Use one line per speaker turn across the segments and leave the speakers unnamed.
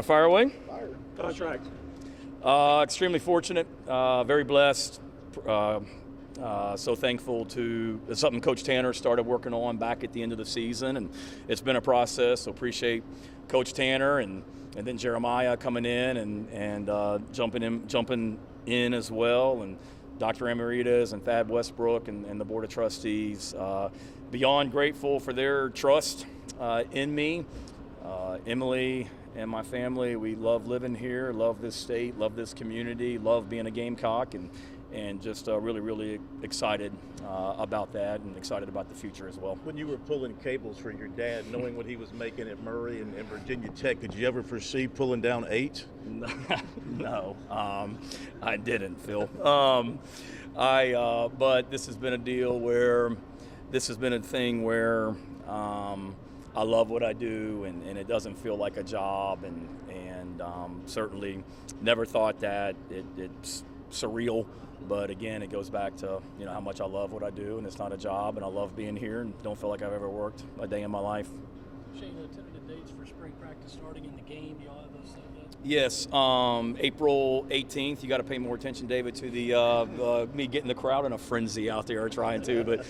fire away?
Fire. Contract.
Extremely fortunate, very blessed, so thankful to, it's something Coach Tanner started working on back at the end of the season, and it's been a process, so appreciate Coach Tanner and then Jeremiah coming in and jumping in as well, and Dr. Amaritas and Thad Westbrook and the Board of Trustees. Beyond grateful for their trust in me. Emily and my family, we love living here, love this state, love this community, love being a Gamecock, and just really, really excited about that and excited about the future as well.
When you were pulling cables for your dad, knowing what he was making at Murray and Virginia Tech, did you ever foresee pulling down 8?
No, I didn't, Phil. But this has been a deal where, this has been a thing where I love what I do, and it doesn't feel like a job, and certainly never thought that. It's surreal, but again, it goes back to how much I love what I do, and it's not a job, and I love being here, and don't feel like I've ever worked a day in my life.
Shane, tentative dates for spring practice starting in the game, y'all have those set yet?
Yes, April 18th. You got to pay more attention, David, to the me getting the crowd in a frenzy out there trying to. But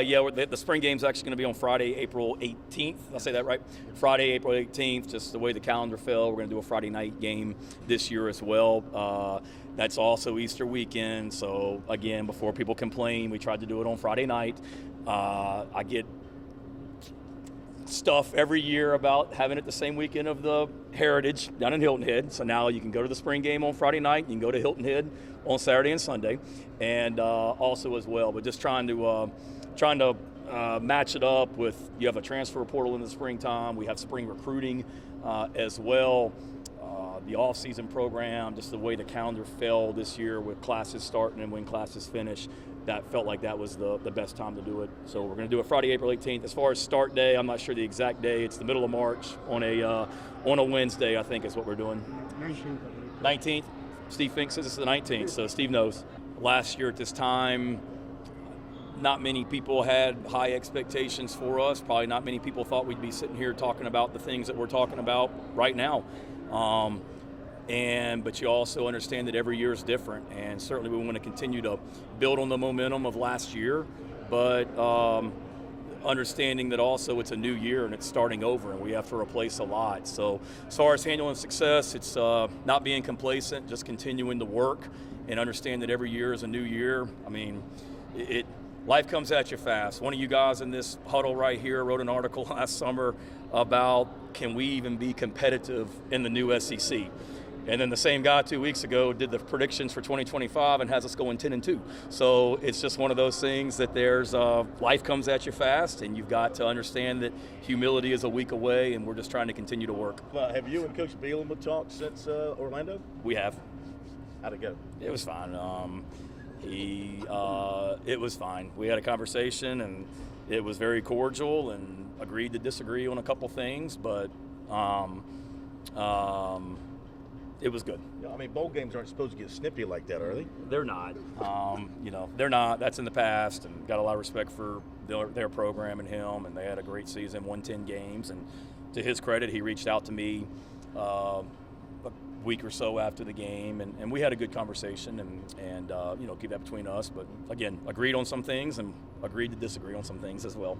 yeah, the spring game's actually going to be on Friday, April 18th. I'll say that right. Friday, April 18th. Just the way the calendar fell, we're going to do a Friday night game this year as well. That's also Easter weekend. So again, before people complain, we tried to do it on Friday night. I get stuff every year about having it the same weekend of the Heritage down in Hilton Head. So now you can go to the spring game on Friday night, you can go to Hilton Head on Saturday and Sunday, and also as well. But just trying to match it up with, you have a transfer portal in the springtime. We have spring recruiting as well. The off-season program, just the way the calendar fell this year with classes starting and when classes finish, that felt like that was the best time to do it. So we're going to do it Friday, April 18th. As far as start day, I'm not sure the exact day. It's the middle of March on a Wednesday, I think is what we're doing. 19th. Steve thinks it's the 19th, so Steve knows. Last year at this time, not many people had high expectations for us. Probably not many people thought we'd be sitting here talking about the things that we're talking about right now. But you also understand that every year is different, and certainly we want to continue to build on the momentum of last year, but understanding that also it's a new year and it's starting over and we have to replace a lot. So as far as handling success, it's not being complacent, just continuing to work and understand that every year is a new year. I mean, life comes at you fast. One of you guys in this huddle right here wrote an article last summer about, can we even be competitive in the new SEC? And then the same guy 2 weeks ago did the predictions for 2025 and has us going 10-2. So it's just one of those things that there's life comes at you fast, and you've got to understand that humility is a week away, and we're just trying to continue to work.
Have you and Coach Bielema talked since Orlando?
We have.
How'd it go?
It was fine. It was fine. We had a conversation, and it was very cordial, and agreed to disagree on a couple things, but it was good.
Yeah, I mean, bowl games aren't supposed to get snippy like that, are they?
They're not. They're not. That's in the past, and got a lot of respect for their program and him, and they had a great season, won 10 games, and to his credit, he reached out to me a week or so after the game, and we had a good conversation, and keep that between us. But again, agreed on some things and agreed to disagree on some things as well.